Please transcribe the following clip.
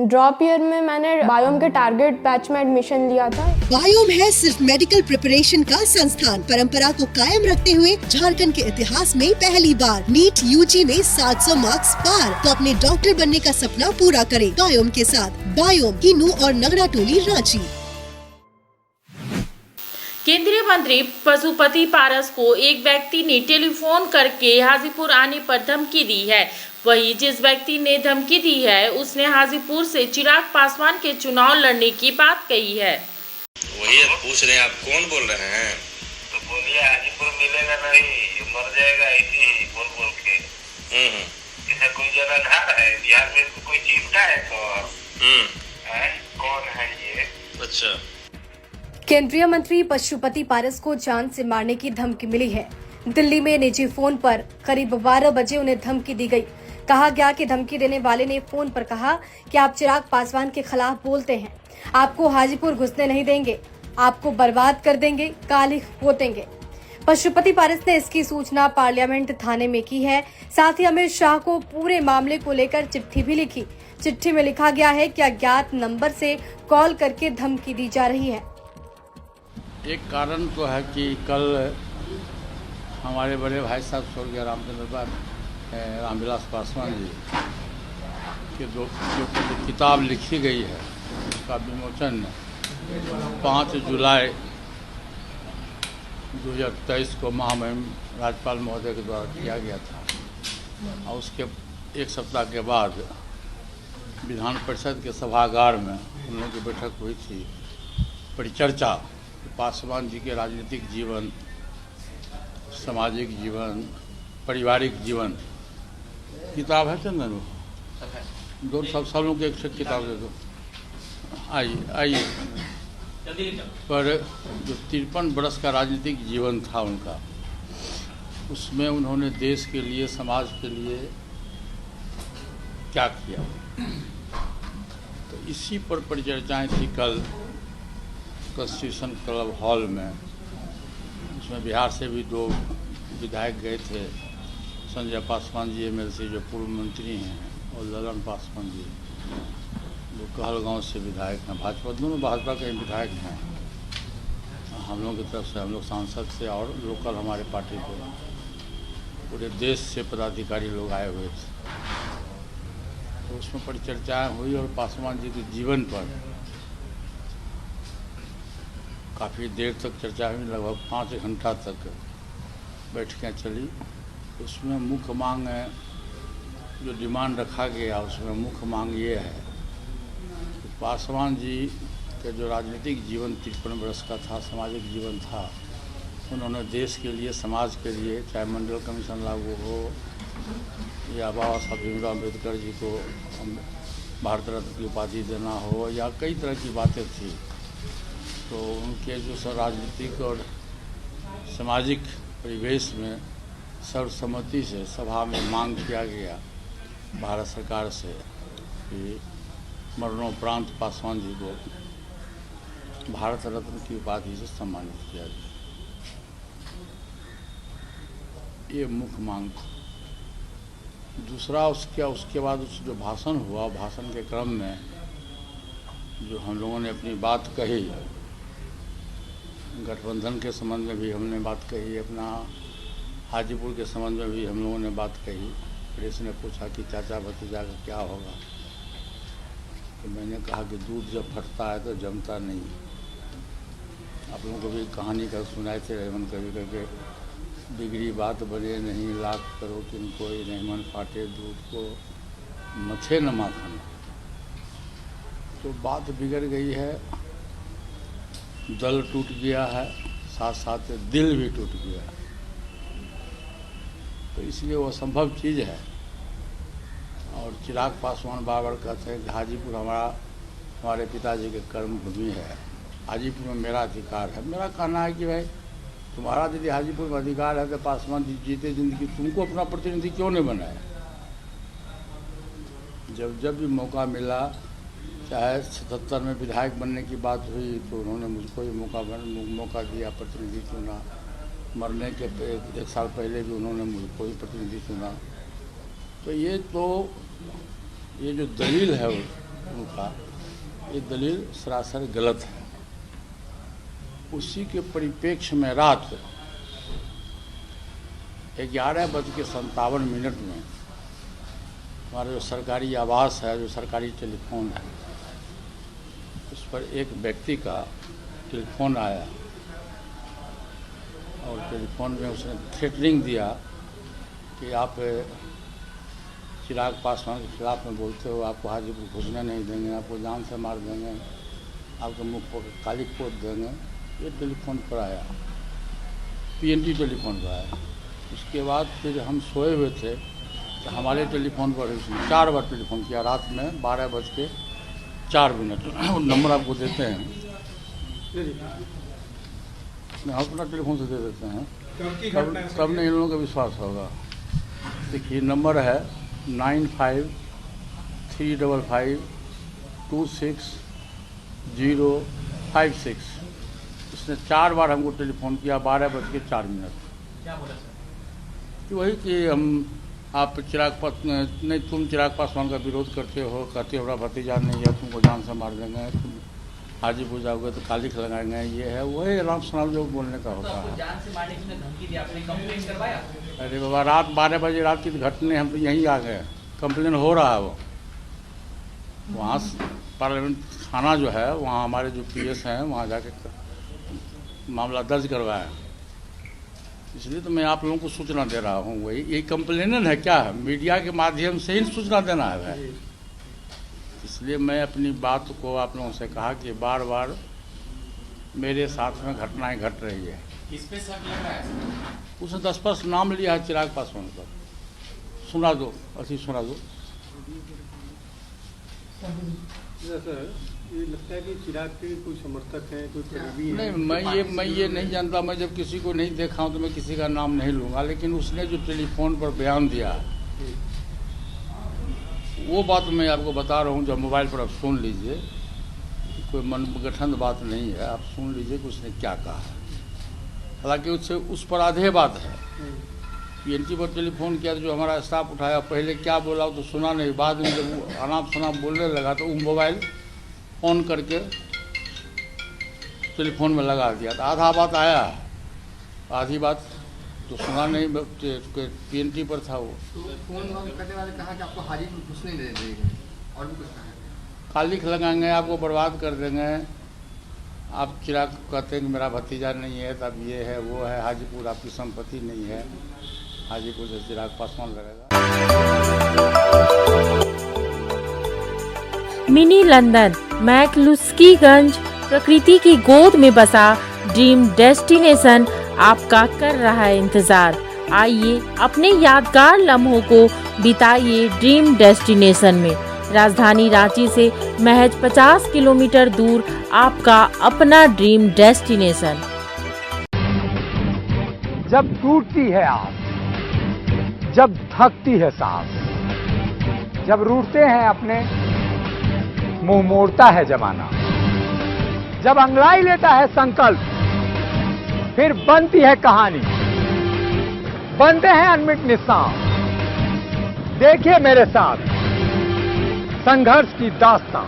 Drop year में मैंने biome के टारगेट बैच में एडमिशन लिया था। बायोम है सिर्फ मेडिकल प्रिपरेशन का संस्थान। परंपरा को कायम रखते हुए झारखंड के इतिहास में पहली बार नीट यूजी में 700 मार्क्स पार। तो अपने डॉक्टर बनने का सपना पूरा करें बायोम के साथ। बायोम किन्नू और नगरा टोली रांची। केंद्रीय मंत्री पशुपति पारस को एक व्यक्ति ने टेलीफोन करके हाजीपुर आने पर धमकी दी है। वहीं जिस व्यक्ति ने धमकी दी है उसने हाजीपुर से चिराग पासवान के चुनाव लड़ने की बात कही है। वही पूछ रहे हैं, आप कौन बोल रहे हैं? तो बोलिए हाजीपुर मिलेगा नहीं, मर जाएगा ऐसे ही बोल बोल के। जैसे कोई जनाधार है बिहार में, कोई चिंता है तो कौन है ये? अच्छा। केंद्रीय मंत्री पशुपति पारस को जान से मारने की धमकी मिली है। दिल्ली में निजी फोन पर करीब 12 बजे उन्हें धमकी दी गई। कहा गया कि धमकी देने वाले ने फोन पर कहा कि आप चिराग पासवान के खिलाफ बोलते हैं, आपको हाजीपुर घुसने नहीं देंगे, आपको बर्बाद कर देंगे, काली पोतेंगे। पशुपति पारस ने इसकी सूचना पार्लियामेंट थाने में की है। साथ ही अमित शाह को पूरे मामले को लेकर चिट्ठी भी लिखी। चिट्ठी में लिखा गया है कि अज्ञात नंबर से कॉल करके धमकी दी जा रही है। एक कारण तो है कि कल हमारे बड़े भाई साहब स्वर्गीय रामविलास पासवान जी के जो किताब लिखी गई है उसका विमोचन 5 जुलाई 2023 को महामहिम राज्यपाल महोदय के द्वारा किया गया था। और उसके एक सप्ताह के बाद विधान परिषद के सभागार में हम लोगों की बैठक हुई थी। परिचर्चा पासवान जी के राजनीतिक जीवन, सामाजिक जीवन, पारिवारिक जीवन किताब है चंदन, दो सब लोगों को एक किताब दे दो। आइए पर जो 53 बरस का राजनीतिक जीवन था उनका, उसमें उन्होंने देश के लिए, समाज के लिए क्या किया, तो इसी पर परिचर्चाएं थी कल कॉन्स्टिट्यूशन क्लब हॉल में। उसमें बिहार से भी 2 विधायक गए थे, संजय पासवान जी एमएलसी जो पूर्व मंत्री हैं, और ललन पासवान जी जो कहलगांव से विधायक हैं। भाजपा, दोनों भाजपा के विधायक हैं। हम लोग की तरफ से, हम लोग सांसद से और लोकल हमारे पार्टी के पूरे देश से पदाधिकारी लोग आए हुए थे। तो उसमें परिचर्चाएँ हुई और पासवान जी के जीवन पर काफ़ी देर तक चर्चा हुई, लगभग 5 घंटा तक बैठकें चली। उसमें मुख्य मांग है, जो डिमांड रखा गया उसमें मुख्य मांग ये है कि पासवान जी के जो राजनीतिक जीवन 53 वर्ष का था, सामाजिक जीवन था, उन्होंने देश के लिए, समाज के लिए, चाहे मंडल कमीशन लागू हो या बाबा साहब भीमराव अम्बेडकर जी को भारत रत्न की उपाधि देना हो, या कई तरह की बातें थी। तो उनके जो राजनीतिक और सामाजिक परिवेश में सर्वसम्मति से सभा में मांग किया गया भारत सरकार से कि मरणोपरांत पासवान जी को भारत रत्न की उपाधि से सम्मानित किया जाए। ये मुख्य मांग थी। दूसरा उसके बाद जो भाषण हुआ, भाषण के क्रम में जो हम लोगों ने अपनी बात कही, गठबंधन के संबंध में भी हमने बात कही, अपना हाजीपुर के संबंध में भी हम लोगों ने बात कही। प्रेस ने पूछा कि चाचा भतीजा का क्या होगा, तो मैंने कहा कि दूध जब फटता है तो जमता नहीं। आप लोगों को भी कहानी का सुनाए थे रेमन कवि करके, बिगड़ी बात बने नहीं, लाख करो किनको नहीं मन फाटे, दूध को मथे न माखन। तो बात बिगड़ गई है, दल टूट गया है, साथ साथ दिल भी टूट गया है। तो इसलिए वो असंभव चीज़ है। और चिराग पासवान बार कहते हैं कि हाजीपुर हमारे पिताजी के कर्म भूमि है, हाजीपुर में मेरा अधिकार है। मेरा कहना है कि भाई तुम्हारा यदि हाजीपुर में अधिकार है तो पासवान जी जीते जिंदगी तुमको अपना प्रतिनिधि क्यों नहीं बनाया? जब भी मौका मिला, चाहे 77 में विधायक बनने की बात हुई तो उन्होंने मुझको ही मौका दिया, प्रतिनिधि चुना। मरने के 1 साल पहले भी उन्होंने मुझको ही प्रतिनिधि चुना। तो ये जो दलील है उनका ये दलील सरासर गलत है। उसी के परिप्रेक्ष्य में रात 11:57 में हमारा जो सरकारी आवास है, जो सरकारी टेलीफोन है, उस पर एक व्यक्ति का टेलीफोन आया और टेलीफोन में उसने थ्रेटनिंग दिया कि आप चिराग पासवान के खिलाफ में बोलते हो, आपको हाजीपुर घुसने नहीं देंगे, आपको जान से मार देंगे, आपके मुख पर काली पोत देंगे। ये टेलीफोन पर आया, PNT टेलीफोन पर आया। उसके बाद फिर हम सोए हुए थे तो हमारे टेलीफोन पर उसने 4 बार टेलीफोन किया रात में 12:04। नंबर आपको देते हैं, हम अपना टेलीफोन से दे देते हैं, तब नहीं इन लोगों का विश्वास होगा। देखिए नंबर है 9535260056। उसने 4 बार हमको टेलीफोन किया 12:04। क्या बोला सर? कि वही कि हम आप चिराग पासवान नहीं, तुम चिराग पासवान का विरोध करते हो, कहते हो हमारा भतीजा नहीं है, तुमको जान से मार देंगे, तुम हाजीपुर जाओगे तो कालिख लगाएंगे, ये है वही आराम शनाम जो बोलने का होता है। जान से मारने की धमकी दी, आपने कंप्लेंट करवाया? अरे बाबा रात 12 बजे रात की घटने, हम तो यहीं आ गए, कंप्लेन हो रहा है वो वहाँ पार्लियामेंट थाना जो है वहाँ हमारे जो PS हैं वहाँ जाके मामला दर्ज करवाया। इसलिए तो मैं आप लोगों को सूचना दे रहा हूँ। वही ये कंप्लेनर है क्या है, मीडिया के माध्यम से ही सूचना देना है भाई। इसलिए मैं अपनी बात को आप लोगों से कहा कि बार बार मेरे साथ में घटनाएं घट रही है। किस पे शक लग रहा है? उसने 10 नाम लिया है चिराग पासवान का। सुना दो, अभी सुना दो। ये लगता है कि चिराग के कोई समर्थक हैं, कोई करीबी हैं? नहीं, मैं ये नहीं जानता। मैं जब किसी को नहीं देखा हूँ तो मैं किसी का नाम नहीं लूँगा, लेकिन उसने जो टेलीफोन पर बयान दिया वो बात मैं आपको बता रहा हूँ। जब मोबाइल पर आप सुन लीजिए, कोई मनगठन बात नहीं है, आप सुन लीजिए कि उसने क्या कहा। हालांकि उससे उस पर आधे बात है। PNT पर टेलीफोन किया तो जो हमारा स्टाफ उठाया, पहले क्या बोला तो सुना नहीं, बाद में जब वो अनाप शनाप बोलने लगा तो वो मोबाइल ऑन करके टेलीफोन में लगा दिया। तो आधा बात आया, आधी बात तो सुना नहीं, PNT पर था वो। तो फोन करने वाले कहा कि आपको हाजीपुर घुसने नहीं देंगे और भी कुछ कहा? कालिख लगाएंगे, आपको बर्बाद कर देंगे। आप चिराग कहते हैं कि मेरा भतीजा नहीं है, तब ये है वो है, हाजीपुर आपकी संपत्ति नहीं है, हाजीपुर से चिराग पासवान लड़ेगा। मिनी लंदन मैक्लुस्कीगंज प्रकृति की गोद में बसा ड्रीम डेस्टिनेशन आपका कर रहा है इंतजार। आइए अपने यादगार लम्हों को बिताइए ड्रीम डेस्टिनेशन में। राजधानी रांची से महज 50 किलोमीटर दूर आपका अपना ड्रीम डेस्टिनेशन। जब टूटती है आस, जब थकती है सांस, जब रूठते हैं अपने, मुंह मोड़ता है जमाना, जब अंगड़ाई लेता है संकल्प, फिर बनती है कहानी, बनते हैं अनमिट निशान। देखिए मेरे साथ संघर्ष की दास्तां।